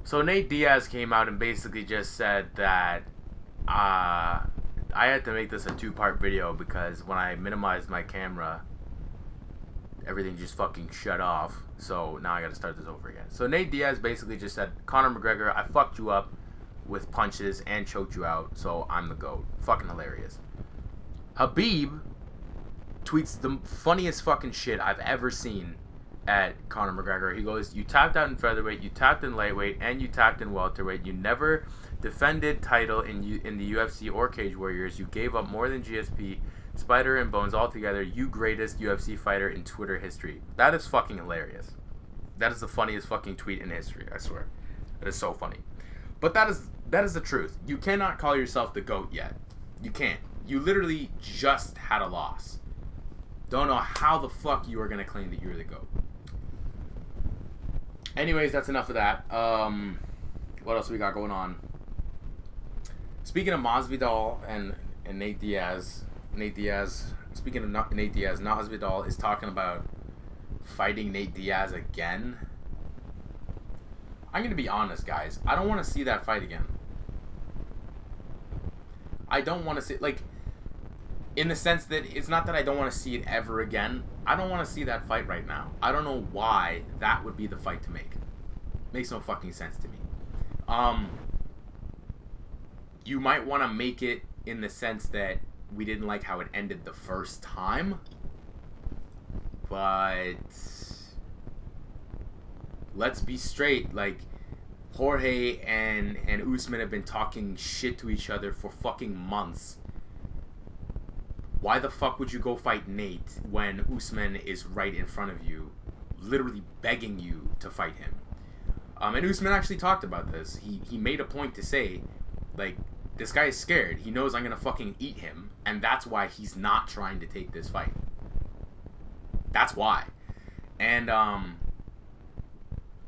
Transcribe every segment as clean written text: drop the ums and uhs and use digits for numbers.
So Nate Diaz came out and basically just said that I had to make this a two-part video because when I minimized my camera, everything just fucking shut off. So now I gotta start this over again. So Nate Diaz basically just said, Conor McGregor, I fucked you up with punches and choked you out, so I'm the GOAT. Fucking hilarious. Habib tweets the funniest fucking shit I've ever seen at Conor McGregor. He goes, you tapped out in featherweight, you tapped in lightweight, and you tapped in welterweight. You never defended title in the UFC or Cage Warriors. You gave up more than GSP, Spider, and Bones altogether. You greatest UFC fighter in Twitter history. That is fucking hilarious. That is the funniest fucking tweet in history, I swear. That is so funny. But that is the truth. You cannot call yourself the GOAT yet. You can't. You literally just had a loss. Don't know how the fuck you are going to claim that you're the GOAT. Anyways, that's enough of that. What else we got going on? Speaking of Masvidal and Nate Diaz, speaking of Nate Diaz, Masvidal is talking about fighting Nate Diaz again. I'm going to be honest, guys. I don't want to see that fight again. I don't want to see, like, in the sense that it's not that I don't want to see it ever again. I don't want to see that fight right now. I don't know why that would be the fight to make. Makes no fucking sense to me. You might want to make it in the sense that we didn't like how it ended the first time. But let's be straight. Like, Jorge and Usman have been talking shit to each other for fucking months. Why the fuck would you go fight Nate when Usman is right in front of you, literally begging you to fight him? And Usman actually talked about this. He made a point to say, like, this guy is scared. He knows I'm going to fucking eat him, and that's why he's not trying to take this fight. That's why. And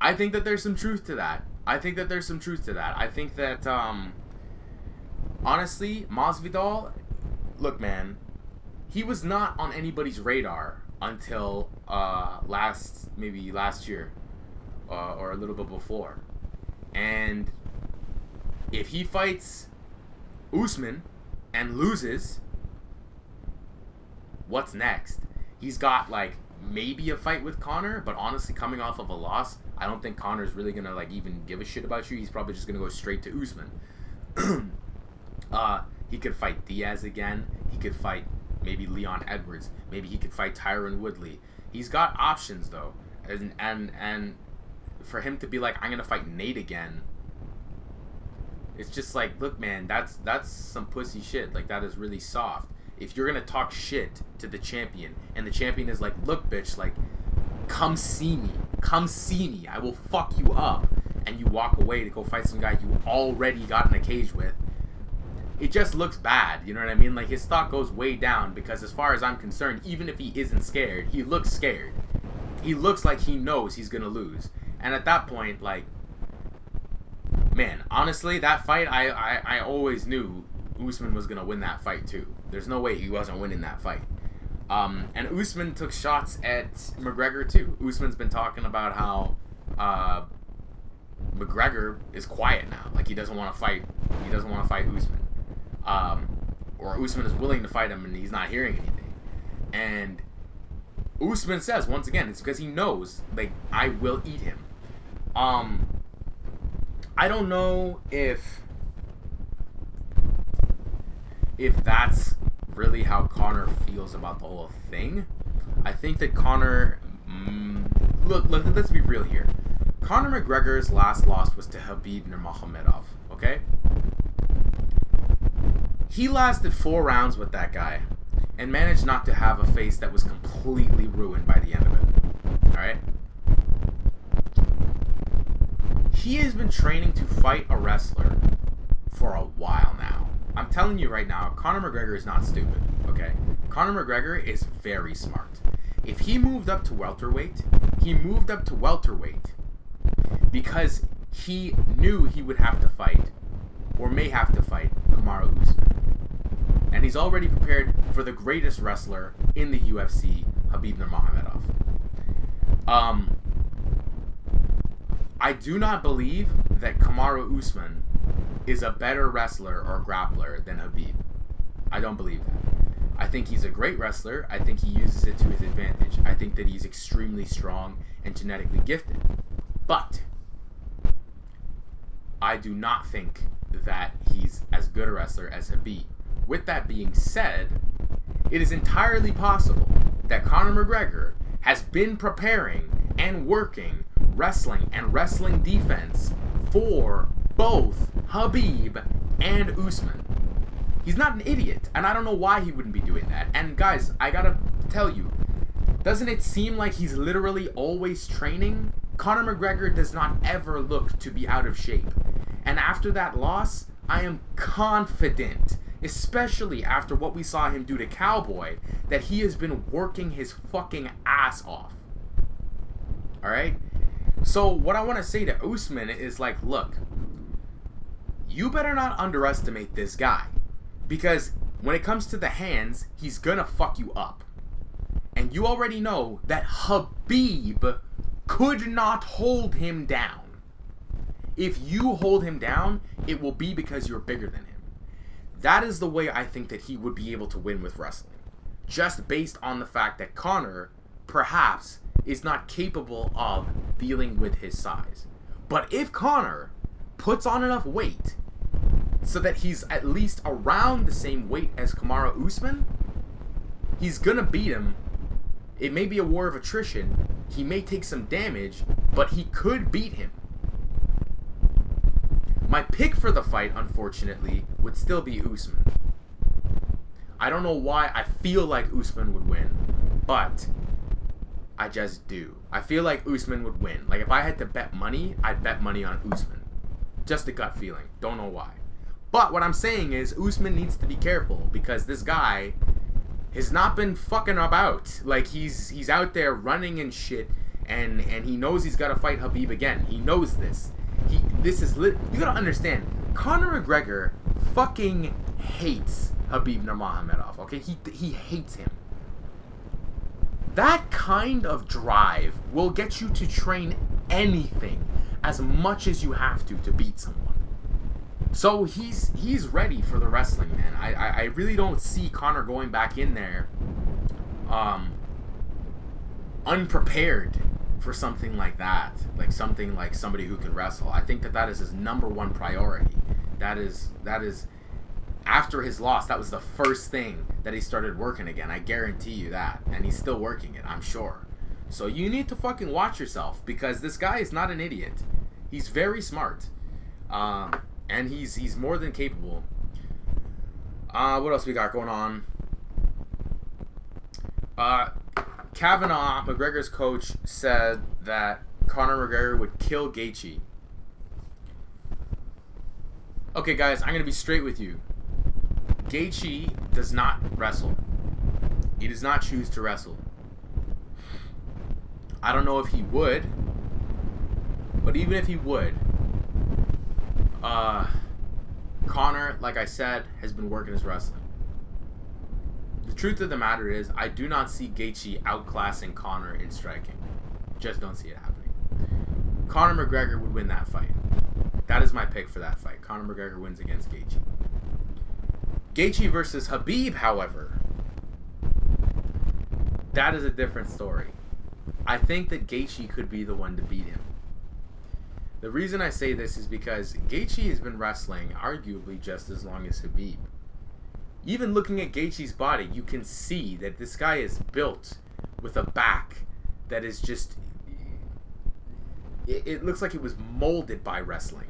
I think that there's some truth to that. I think that honestly, Masvidal, look, man, he was not on anybody's radar until last year or a little bit before. And if he fights Usman and loses, what's next? He's got, like, maybe a fight with Conor, but honestly, coming off of a loss, I don't think Conor's really gonna, like, even give a shit about you. He's probably just gonna go straight to Usman. He could fight Diaz again. He could fight maybe Leon Edwards. Maybe he could fight Tyron Woodley. He's got options, though. And for him to be like, I'm gonna fight Nate again, it's just like, look, man, that's some pussy shit. Like, that is really soft. If you're gonna talk shit to the champion, and the champion is like, look, bitch, like, come see me, I will fuck you up, and you walk away to go fight some guy you already got in a cage with, it just looks bad, you know what I mean? Like, his stock goes way down, because as far as I'm concerned, even if he isn't scared, he looks scared. He looks like he knows he's gonna lose. And at that point, like, man, honestly, that fight, I always knew Usman was gonna win that fight too. There's no way he wasn't winning that fight. And Usman took shots at McGregor too. Usman's been talking about how McGregor is quiet now. Like, he doesn't want to fight. He doesn't want to fight Usman. Or Usman is willing to fight him and he's not hearing anything. And Usman says, once again, it's because he knows, like, I will eat him. I don't know if that's really how Conor feels about the whole thing. I think that Conor, look, let's be real here. Conor McGregor's last loss was to Habib Nurmagomedov, okay? He lasted 4 rounds with that guy and managed not to have a face that was completely ruined by the end of it, alright? He has been training to fight a wrestler for a while now. I'm telling you right now, Conor McGregor is not stupid, okay? Conor McGregor is very smart. If he moved up to welterweight, because he knew he would have to fight, or may have to fight, Kamaru Usman. And he's already prepared for the greatest wrestler in the UFC, Habib Nurmagomedov. I do not believe that Kamaru Usman is a better wrestler or grappler than Khabib. I don't believe that. I think he's a great wrestler. I think he uses it to his advantage. I think that he's extremely strong and genetically gifted. But I do not think that he's as good a wrestler as Khabib. With that being said, it is entirely possible that Conor McGregor has been preparing and working wrestling and wrestling defense for both Khabib and Usman. He's not an idiot, and I don't know why he wouldn't be doing that. And guys, I gotta tell you, doesn't it seem like he's literally always training? Conor McGregor does not ever look to be out of shape. And after that loss, I am confident, especially after what we saw him do to Cowboy, that he has been working his fucking ass off. Alright? So what I want to say to Usman is like, look, you better not underestimate this guy. Because when it comes to the hands, he's gonna fuck you up. And you already know that Khabib could not hold him down. If you hold him down, it will be because you're bigger than him. That is the way I think that he would be able to win with wrestling. Just based on the fact that Conor, perhaps, is not capable of dealing with his size. But if Conor puts on enough weight so that he's at least around the same weight as Kamaru Usman, he's gonna beat him. It may be a war of attrition. He may take some damage, but he could beat him. My pick for the fight, unfortunately, would still be Usman. I don't know why I feel like Usman would win, but I just do. I feel like Usman would win. Like, if I had to bet money, I'd bet money on Usman. Just a gut feeling. Don't know why. But what I'm saying is, Usman needs to be careful, because this guy has not been fucking about. Like, he's out there running and shit, and he knows he's got to fight Khabib again. He knows this. You gotta understand, Conor McGregor fucking hates Khabib Nurmagomedov, okay? He hates him. That kind of drive will get you to train anything as much as you have to beat someone. So he's ready for the wrestling, man. I really don't see Conor going back in there unprepared for something like that. Like something like somebody who can wrestle. I think that is his number one priority. That is after his loss, that was the first thing that he started working again. I guarantee you that. And he's still working it, I'm sure. So you need to fucking watch yourself, because this guy is not an idiot. He's very smart. And he's more than capable. What else we got going on? Kavanaugh, McGregor's coach, said that Conor McGregor would kill Gaethje. Okay, guys, I'm going to be straight with you. Gaethje does not wrestle. He does not choose to wrestle. I don't know if he would, but even if he would, Conor, like I said, has been working his wrestling. The truth of the matter is, I do not see Gaethje outclassing Conor in striking. Just don't see it happening. Conor McGregor would win that fight. That is my pick for that fight. Conor McGregor wins against Gaethje. Gaethje versus Khabib, however, that is a different story. I think that Gaethje could be the one to beat him. The reason I say this is because Gaethje has been wrestling arguably just as long as Khabib. Even looking at Gaethje's body, you can see that this guy is built with a back that is just... It looks like it was molded by wrestling.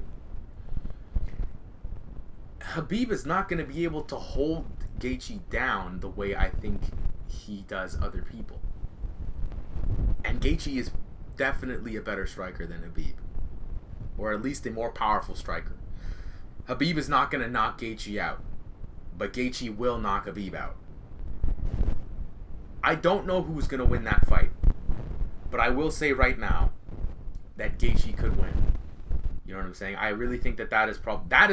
Khabib is not going to be able to hold Gaethje down the way I think he does other people. And Gaethje is definitely a better striker than Khabib. Or at least a more powerful striker. Khabib is not going to knock Gaethje out. But Gaethje will knock Khabib out. I don't know who's going to win that fight. But I will say right now that Gaethje could win. You know what I'm saying? I really think that is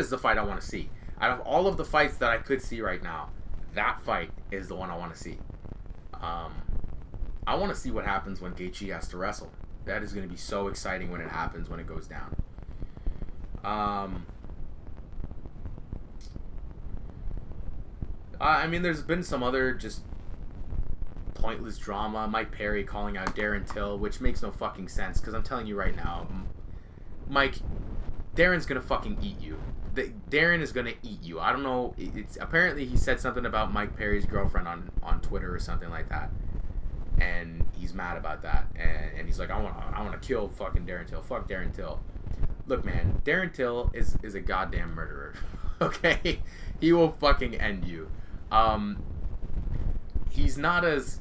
the fight I want to see. Out of all of the fights that I could see right now, that fight is the one I want to see. I want to see what happens when Gaethje has to wrestle. That is going to be so exciting when it happens, when it goes down. I mean, there's been some other just pointless drama. Mike Perry calling out Darren Till, which makes no fucking sense. Because I'm telling you right now, Mike, Darren's gonna fucking eat you. Darren is gonna eat you. I don't know. It's apparently he said something about Mike Perry's girlfriend on Twitter or something like that, and he's mad about that. And he's like, I wanna kill fucking Darren Till. Fuck Darren Till. Look, man, Darren Till is a goddamn murderer. Okay, he will fucking end you. He's not as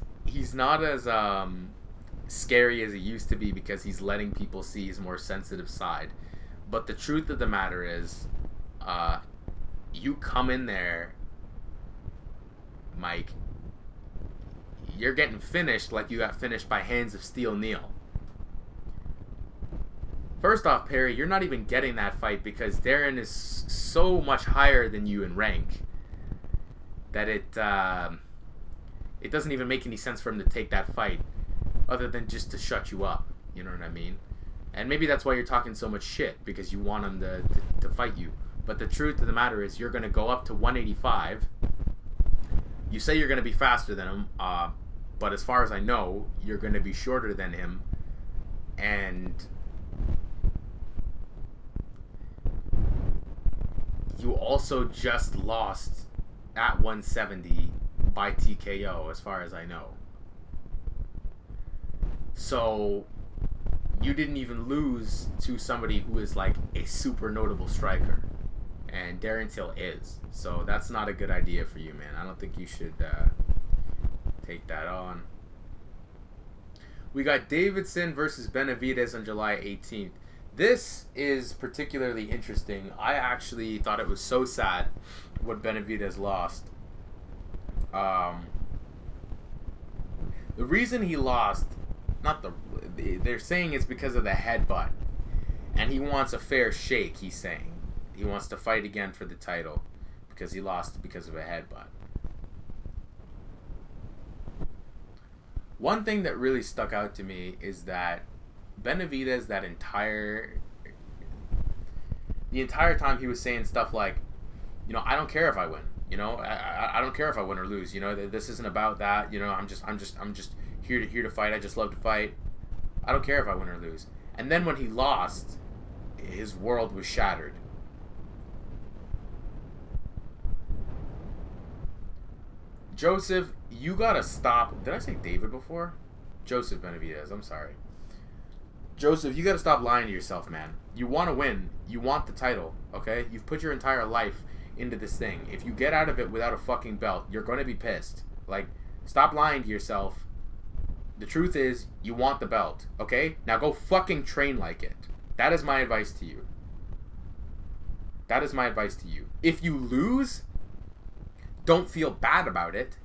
scary as he used to be because he's letting people see his more sensitive side. But the truth of the matter is, you come in there, Mike, you're getting finished like you got finished by Hands of Steel Neil. First off, Perry, you're not even getting that fight because Darren is so much higher than you in rank that it doesn't even make any sense for him to take that fight other than just to shut you up. You know what I mean? And maybe that's why you're talking so much shit, because you want him to fight you. But the truth of the matter is you're going to go up to 185. You say you're going to be faster than him, but as far as I know, you're going to be shorter than him. And you also just lost at 170 by TKO, as far as I know. So you didn't even lose to somebody who is like a super notable striker, and Darren Till is. So that's not a good idea for you, man. I don't think you should take that on. We got Davidson versus Benavidez on July 18th. This is particularly interesting. I actually thought it was so sad when Benavidez lost. The reason he lost, they're saying it's because of the headbutt, and he wants a fair shake. He's saying he wants to fight again for the title because he lost because of a headbutt. One thing that really stuck out to me is that Benavidez, the entire time he was saying stuff like, you know, I don't care if I win. You know, I don't care if I win or lose. You know, this isn't about that. You know, I'm just here to fight. I just love to fight. I don't care if I win or lose. And then when he lost, his world was shattered. Joseph, you gotta stop. Did I say David before? Joseph Benavidez. I'm sorry. Joseph, you gotta stop lying to yourself, man. You want to win. You want the title. Okay? You've put your entire life into this thing. If you get out of it without a fucking belt, you're gonna be pissed. Like, stop lying to yourself. The truth is, you want the belt, okay? Now go fucking train like it. That is my advice to you. That is my advice to you. If you lose, don't feel bad about it.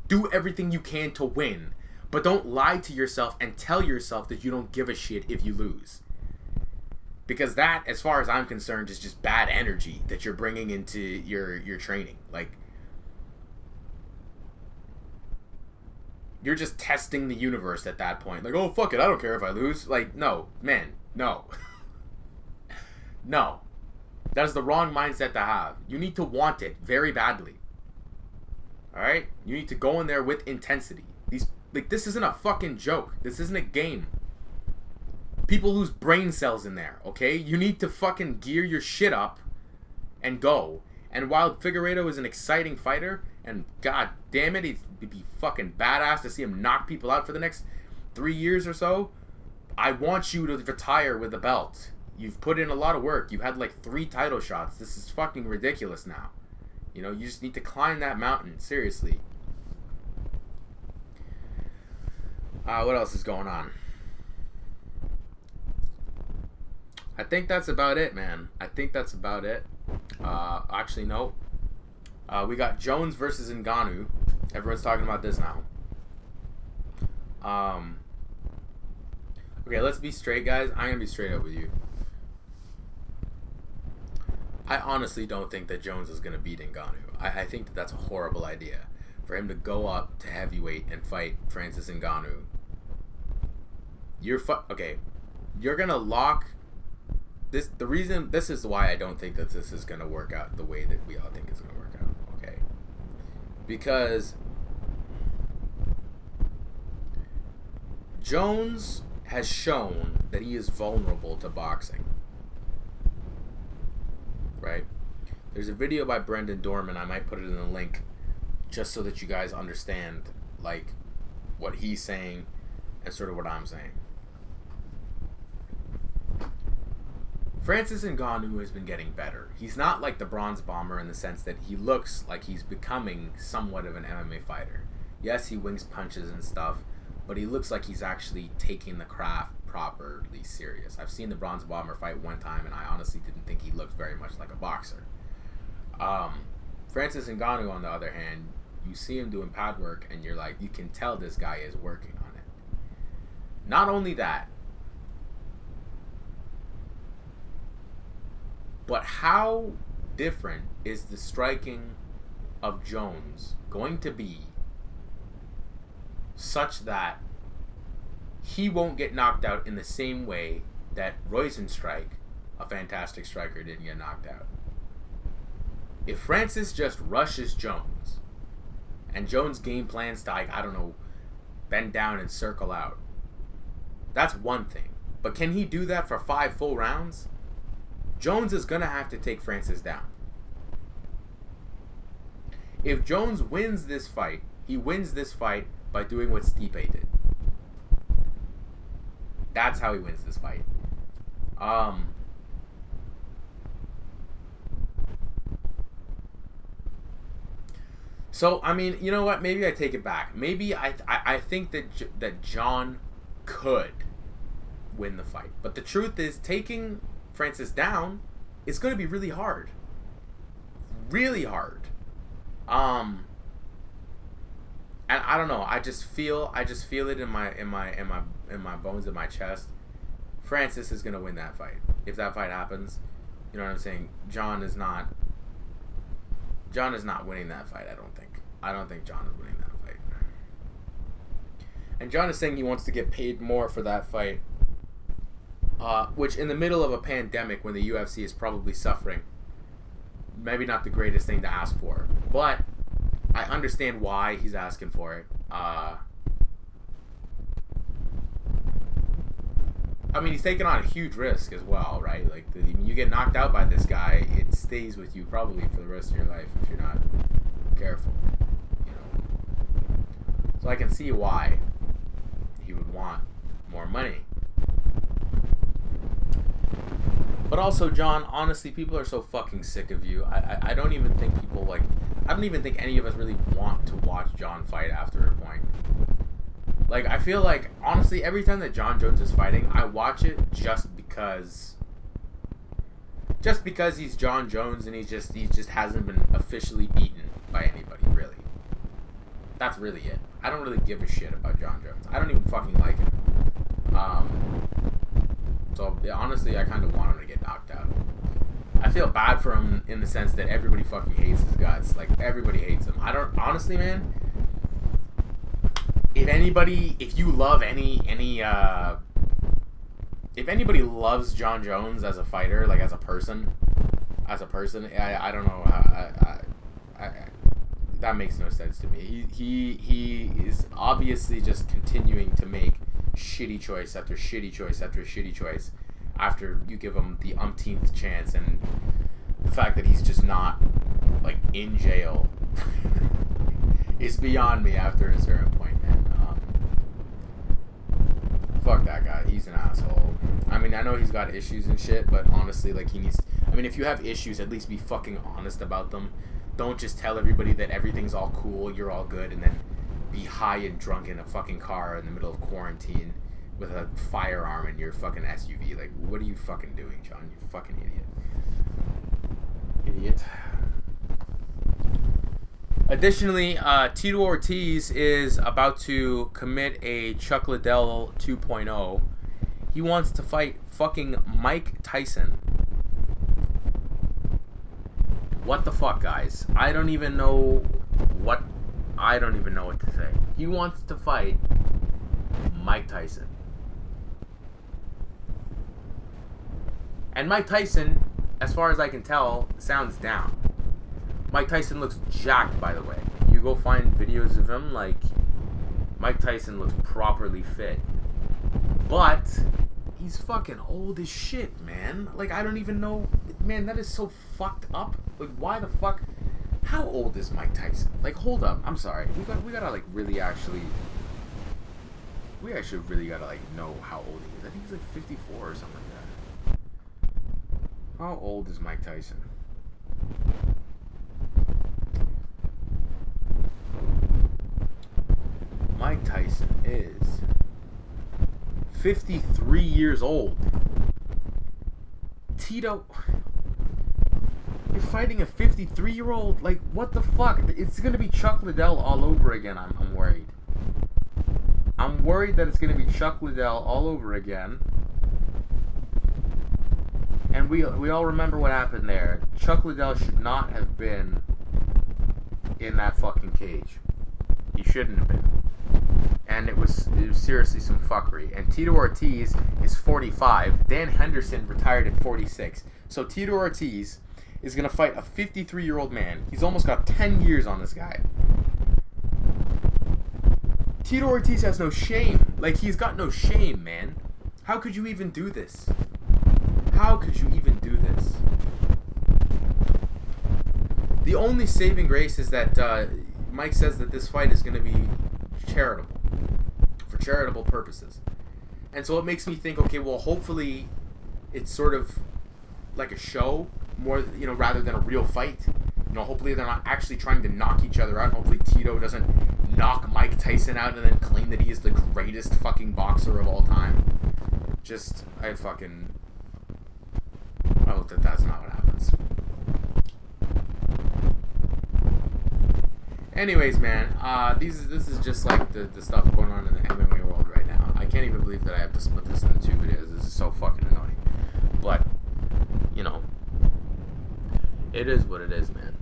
Do everything you can to win. But don't lie to yourself and tell yourself that you don't give a shit if you lose. Because that, as far as I'm concerned, is just bad energy that you're bringing into your training. Like, you're just testing the universe at that point. Like, oh, fuck it, I don't care if I lose. Like, no, man, no. No. That is the wrong mindset to have. You need to want it very badly. Alright? You need to go in there with intensity. This isn't a fucking joke. This isn't a game. People lose brain cells in there, okay? You need to fucking gear your shit up and go. And while Figueiredo is an exciting fighter, and god damn it, it'd be fucking badass to see him knock people out for the next 3 years or so, I want you to retire with the belt. You've put in a lot of work. You've had like 3 title shots. This is fucking ridiculous now. You know, you just need to climb that mountain. Seriously. What else is going on? I think that's about it, man. I think that's about it. Actually, no. We got Jones versus Ngannou. Everyone's talking about this now. Okay, let's be straight, guys. I'm going to be straight up with you. I honestly don't think that Jones is going to beat Ngannou. I think that that's a horrible idea. For him to go up to heavyweight and fight Francis Ngannou. Okay, you're going to lock This is why I don't think that this is gonna work out the way that we all think it's gonna work out. Okay, because Jones has shown that he is vulnerable to boxing. Right? There's a video by Brendan Dorman. I might put it in the link just so that you guys understand like what he's saying and sort of what I'm saying. Francis Ngannou has been getting better. He's not like the Bronze Bomber in the sense that he looks like he's becoming somewhat of an MMA fighter. Yes, he wings punches and stuff, but he looks like he's actually taking the craft properly serious. I've seen the Bronze Bomber fight one time, and I honestly didn't think he looked very much like a boxer. Francis Ngannou, on the other hand, you see him doing pad work, and you're like, you can tell this guy is working on it. Not only that, but how different is the striking of Jones going to be such that he won't get knocked out in the same way that Roizenstrike, a fantastic striker, didn't get knocked out? If Francis just rushes Jones, and Jones game plans to, like, I don't know, bend down and circle out, that's one thing. But can he do that for 5 full rounds? Jones is going to have to take Francis down. If Jones wins this fight, he wins this fight by doing what Stipe did. That's how he wins this fight. So, I mean, you know what? Maybe I take it back. Maybe I think that John could win the fight. But the truth is, taking Francis down is going to be really hard. Really hard. And I don't know. I just feel it in my bones, in my chest. Francis is going to win that fight. If that fight happens, you know what I'm saying? John is not winning that fight, I don't think. I don't think John is winning that fight. And John is saying he wants to get paid more for that fight. Which, in the middle of a pandemic when the UFC is probably suffering, maybe not the greatest thing to ask for. But I understand why he's asking for it. I mean, he's taking on a huge risk as well, right? Like, you get knocked out by this guy, it stays with you probably for the rest of your life if you're not careful, you know. So I can see why he would want more money. But also, John, honestly, people are so fucking sick of you. I don't even think people, like, I don't even think any of us really want to watch John fight after a point. Like, I feel like, honestly, every time that John Jones is fighting, I watch it just because he's John Jones and he just hasn't been officially beaten by anybody, really. That's really it. I don't really give a shit about John Jones. I don't even fucking like him. So, yeah, honestly, I kind of want him to get knocked out. I feel bad for him in the sense that everybody fucking hates his guts. Like, everybody hates him. I don't, honestly, man, if you love if anybody loves John Jones as a fighter, like as a person, I don't know, that makes no sense to me. He is obviously just continuing to make shitty choice after shitty choice after shitty choice after you give him the umpteenth chance, and the fact that he's just not, like, in jail is beyond me after a certain point, man. Fuck that guy. He's an asshole. I mean, I know he's got issues and shit, but honestly, like, he needs... I mean, if you have issues, at least be fucking honest about them. Don't just tell everybody that everything's all cool, you're all good, and then be high and drunk in a fucking car in the middle of quarantine with a firearm in your fucking SUV. Like, what are you fucking doing, John? You fucking idiot. Additionally, Tito Ortiz is about to commit a Chuck Liddell 2.0. He wants to fight fucking Mike Tyson. What the fuck, guys? I don't even know what to say. He wants to fight Mike Tyson. And Mike Tyson, as far as I can tell, sounds down. Mike Tyson looks jacked, by the way. You go find videos of him, like, Mike Tyson looks properly fit. But he's fucking old as shit, man. Like, I don't even know. Man, that is so fucked up. Like, why the fuck? How old is Mike Tyson? Like, hold up. I'm sorry. We gotta, like, really actually... We actually really gotta, like, know how old he is. I think he's, like, 54 or something like that. How old is Mike Tyson? Mike Tyson is 53 years old. Tito, you're fighting a 53-year-old? Like, what the fuck? It's gonna be Chuck Liddell all over again. I'm worried. I'm worried that it's gonna be Chuck Liddell all over again. And we all remember what happened there. Chuck Liddell should not have been in that fucking cage. He shouldn't have been. And it was seriously some fuckery. And Tito Ortiz is 45. Dan Henderson retired at 46. So Tito Ortiz is going to fight a 53-year-old man. He's almost got 10 years on this guy. Tito Ortiz has no shame. Like, he's got no shame, man. How could you even do this? How could you even do this? The only saving grace is that Mike says that this fight is going to be charitable. For charitable purposes. And so it makes me think, okay, well, hopefully it's sort of like a show, more, you know, rather than a real fight. You know, hopefully they're not actually trying to knock each other out. Hopefully Tito doesn't knock Mike Tyson out and then claim that he is the greatest fucking boxer of all time. I hope that that's not what happens. Anyways, man, this is just like the stuff going on in the MMA world right now. I can't even believe that I have to split this into 2 videos. This is so fucking annoying. But, you know, it is what it is, man.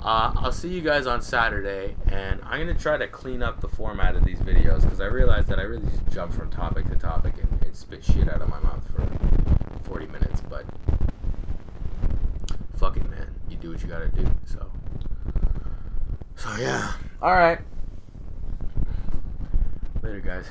I'll see you guys on Saturday, and I'm going to try to clean up the format of these videos, because I realized that I really just jump from topic to topic and spit shit out of my mouth for 40 minutes, but fuck it, man. You do what you gotta do, so yeah. Alright. Later, guys.